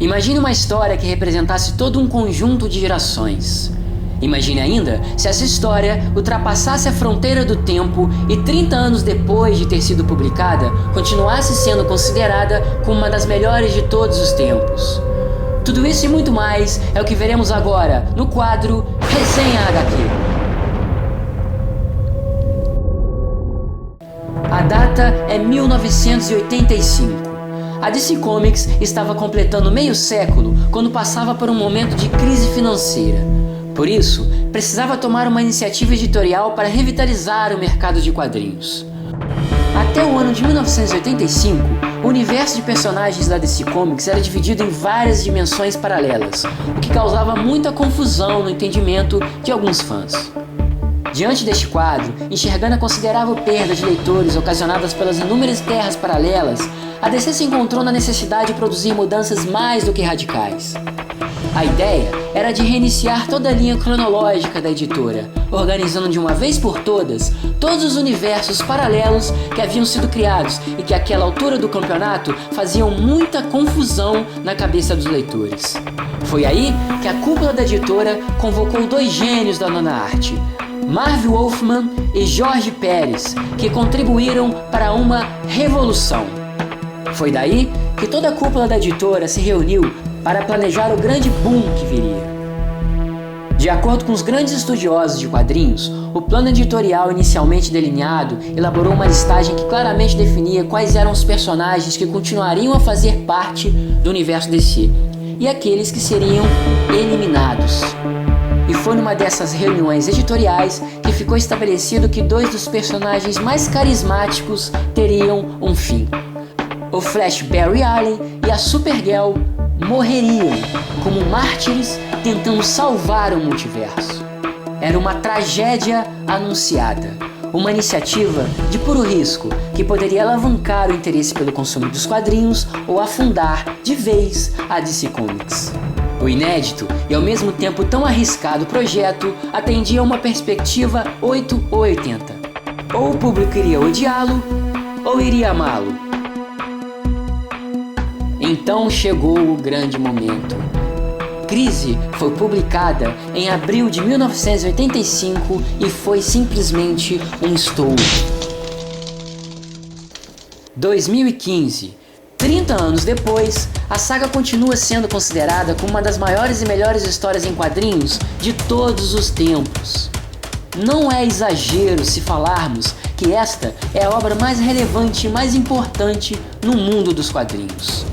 Imagine uma história que representasse todo um conjunto de gerações. Imagine ainda se essa história ultrapassasse a fronteira do tempo e 30 anos depois de ter sido publicada, continuasse sendo considerada como uma das melhores de todos os tempos. Tudo isso e muito mais é o que veremos agora no quadro Resenha HQ. A data é 1985. A DC Comics estava completando meio século quando passava por um momento de crise financeira. Por isso, precisava tomar uma iniciativa editorial para revitalizar o mercado de quadrinhos. Até o ano de 1985, o universo de personagens da DC Comics era dividido em várias dimensões paralelas, o que causava muita confusão no entendimento de alguns fãs. Diante deste quadro, enxergando a considerável perda de leitores ocasionadas pelas inúmeras terras paralelas, a DC se encontrou na necessidade de produzir mudanças mais do que radicais. A ideia era de reiniciar toda a linha cronológica da editora, organizando de uma vez por todas todos os universos paralelos que haviam sido criados e que àquela altura do campeonato faziam muita confusão na cabeça dos leitores. Foi aí que a cúpula da editora convocou dois gênios da nona arte, Marv Wolfman e Jorge Pérez, que contribuíram para uma revolução. Foi daí que toda a cúpula da editora se reuniu para planejar o grande boom que viria. De acordo com os grandes estudiosos de quadrinhos, o plano editorial inicialmente delineado elaborou uma listagem que claramente definia quais eram os personagens que continuariam a fazer parte do universo DC e aqueles que seriam eliminados. E foi numa dessas reuniões editoriais que ficou estabelecido que dois dos personagens mais carismáticos teriam um fim. O Flash Barry Allen e a Supergirl morreriam como mártires tentando salvar o multiverso. Era uma tragédia anunciada, uma iniciativa de puro risco que poderia alavancar o interesse pelo consumo dos quadrinhos ou afundar de vez a DC Comics. O inédito e ao mesmo tempo tão arriscado projeto atendia a uma perspectiva 8 ou 80. Ou o público iria odiá-lo ou iria amá-lo. Então chegou o grande momento. Crise foi publicada em abril de 1985 e foi simplesmente um estouro. 2015. 30 anos depois, a saga continua sendo considerada como uma das maiores e melhores histórias em quadrinhos de todos os tempos. Não é exagero se falarmos que esta é a obra mais relevante e mais importante no mundo dos quadrinhos.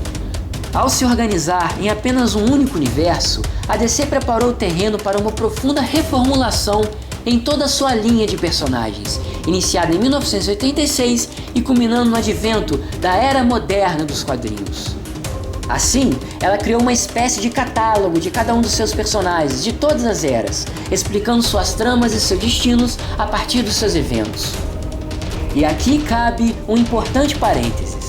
Ao se organizar em apenas um único universo, a DC preparou o terreno para uma profunda reformulação em toda a sua linha de personagens, iniciada em 1986 e culminando no advento da era moderna dos quadrinhos. Assim, ela criou uma espécie de catálogo de cada um dos seus personagens de todas as eras, explicando suas tramas e seus destinos a partir dos seus eventos. E aqui cabe um importante parênteses.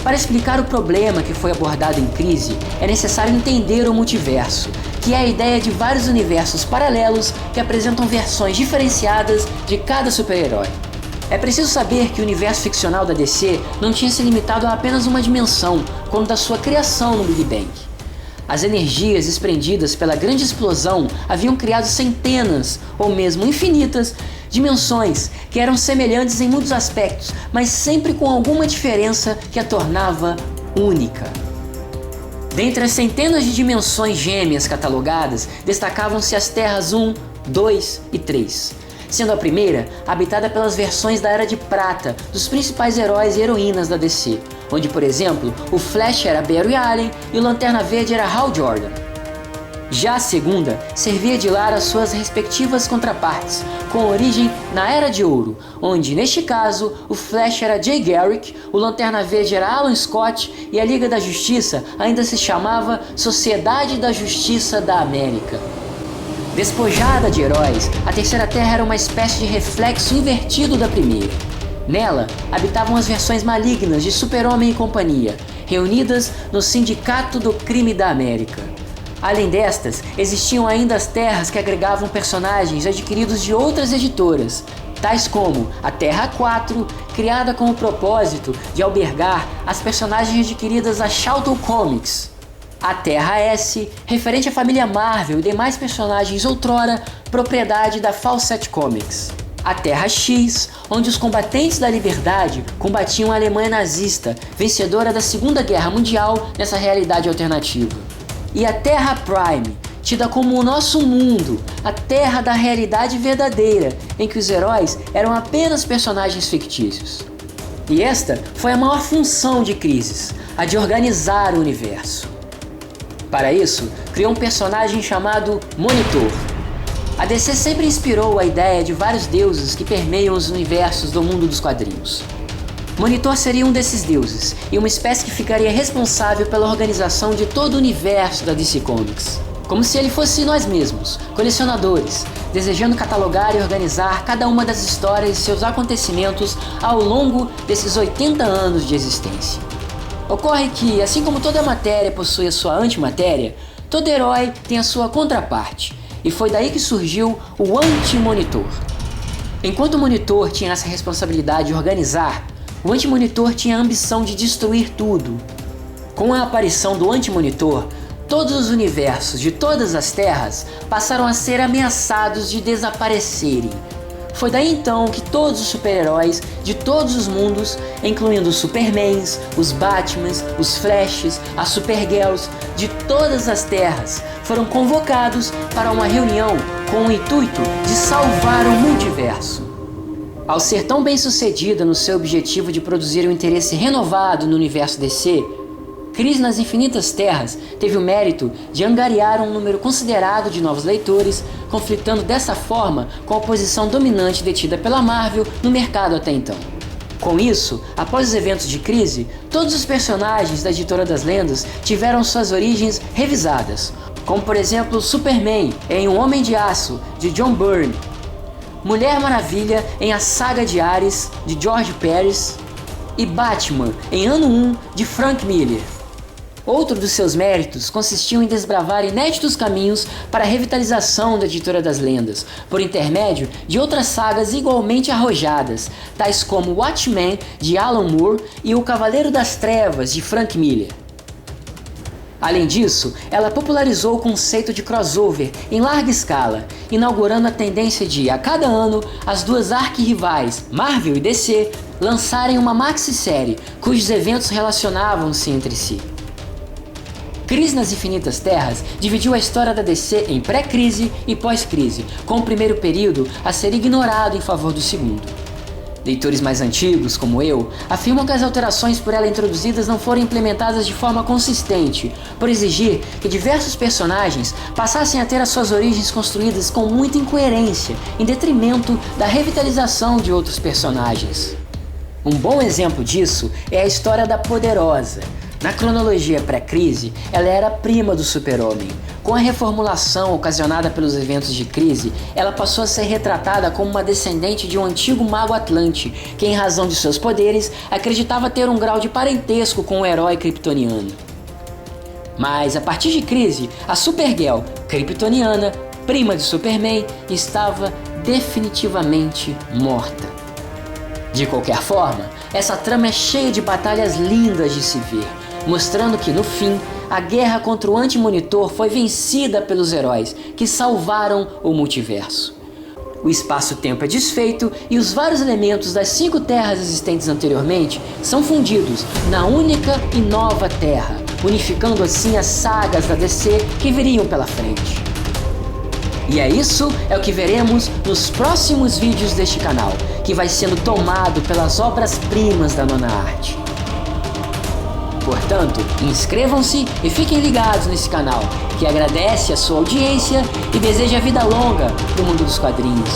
Para explicar o problema que foi abordado em Crise, é necessário entender o multiverso, que é a ideia de vários universos paralelos que apresentam versões diferenciadas de cada super-herói. É preciso saber que o universo ficcional da DC não tinha se limitado a apenas uma dimensão, quando da sua criação no Big Bang. As energias desprendidas pela grande explosão haviam criado centenas, ou mesmo infinitas, dimensões que eram semelhantes em muitos aspectos, mas sempre com alguma diferença que a tornava única. Dentre as centenas de dimensões gêmeas catalogadas, destacavam-se as Terras 1, 2 e 3, sendo a primeira habitada pelas versões da Era de Prata dos principais heróis e heroínas da DC, onde, por exemplo, o Flash era Barry Allen e o Lanterna Verde era Hal Jordan. Já a segunda servia de lar às suas respectivas contrapartes, com origem na Era de Ouro, onde, neste caso, o Flash era Jay Garrick, o Lanterna Verde era Alan Scott e a Liga da Justiça ainda se chamava Sociedade da Justiça da América. Despojada de heróis, a Terceira Terra era uma espécie de reflexo invertido da primeira. Nela, habitavam as versões malignas de Super-Homem e companhia, reunidas no Sindicato do Crime da América. Além destas, existiam ainda as terras que agregavam personagens adquiridos de outras editoras, tais como a Terra 4, criada com o propósito de albergar as personagens adquiridas da Charlton Comics. A Terra S, referente à família Marvel e demais personagens outrora propriedade da Fawcett Comics. A Terra X, onde os combatentes da liberdade combatiam a Alemanha nazista, vencedora da Segunda Guerra Mundial nessa realidade alternativa. E a Terra Prime, tida como o nosso mundo, a terra da realidade verdadeira, em que os heróis eram apenas personagens fictícios. E esta foi a maior função de Crisis, a de organizar o universo. Para isso, criou um personagem chamado Monitor. A DC sempre inspirou a ideia de vários deuses que permeiam os universos do mundo dos quadrinhos. Monitor seria um desses deuses, e uma espécie que ficaria responsável pela organização de todo o universo da DC Comics. Como se ele fosse nós mesmos, colecionadores, desejando catalogar e organizar cada uma das histórias e seus acontecimentos ao longo desses 80 anos de existência. Ocorre que, assim como toda matéria possui a sua antimatéria, todo herói tem a sua contraparte, e foi daí que surgiu o Anti-Monitor. Enquanto o Monitor tinha essa responsabilidade de organizar, o Anti-Monitor tinha a ambição de destruir tudo. Com a aparição do Anti-Monitor, todos os universos de todas as terras passaram a ser ameaçados de desaparecerem. Foi daí então que todos os super-heróis de todos os mundos, incluindo os Supermans, os Batmans, os Flashes, as Supergirls de todas as terras, foram convocados para uma reunião com o intuito de salvar o multiverso. Ao ser tão bem sucedida no seu objetivo de produzir um interesse renovado no universo DC, Crisis nas Infinitas Terras teve o mérito de angariar um número considerado de novos leitores, conflitando dessa forma com a posição dominante detida pela Marvel no mercado até então. Com isso, após os eventos de Crise, todos os personagens da Editora das Lendas tiveram suas origens revisadas, como por exemplo Superman em Um Homem de Aço, de John Byrne, Mulher Maravilha em A Saga de Ares, de George Pérez, e Batman em Ano 1, de Frank Miller. Outro dos seus méritos consistiu em desbravar inéditos caminhos para a revitalização da Editora das Lendas, por intermédio de outras sagas igualmente arrojadas, tais como Watchmen, de Alan Moore, e O Cavaleiro das Trevas, de Frank Miller. Além disso, ela popularizou o conceito de crossover em larga escala, inaugurando a tendência de, a cada ano, as duas arquirrivais, Marvel e DC, lançarem uma maxi-série, cujos eventos relacionavam-se entre si. Crise nas Infinitas Terras dividiu a história da DC em pré-crise e pós-crise, com o primeiro período a ser ignorado em favor do segundo. Leitores mais antigos, como eu, afirmam que as alterações por ela introduzidas não foram implementadas de forma consistente, por exigir que diversos personagens passassem a ter as suas origens construídas com muita incoerência, em detrimento da revitalização de outros personagens. Um bom exemplo disso é a história da Poderosa. Na cronologia pré-crise, ela era prima do Super-Homem. Com a reformulação ocasionada pelos eventos de Crise, ela passou a ser retratada como uma descendente de um antigo mago Atlante, que em razão de seus poderes, acreditava ter um grau de parentesco com o herói kryptoniano. Mas, a partir de Crise, a Supergirl, kryptoniana, prima de Superman, estava definitivamente morta. De qualquer forma, essa trama é cheia de batalhas lindas de se ver, mostrando que, no fim, a guerra contra o Anti-Monitor foi vencida pelos heróis, que salvaram o multiverso. O espaço-tempo é desfeito e os vários elementos das 5 terras existentes anteriormente são fundidos na única e nova Terra, unificando assim as sagas da DC que viriam pela frente. E isso é o que veremos nos próximos vídeos deste canal, que vai sendo tomado pelas obras-primas da nona arte. Portanto, inscrevam-se e fiquem ligados nesse canal, que agradece a sua audiência e deseja vida longa no mundo dos quadrinhos.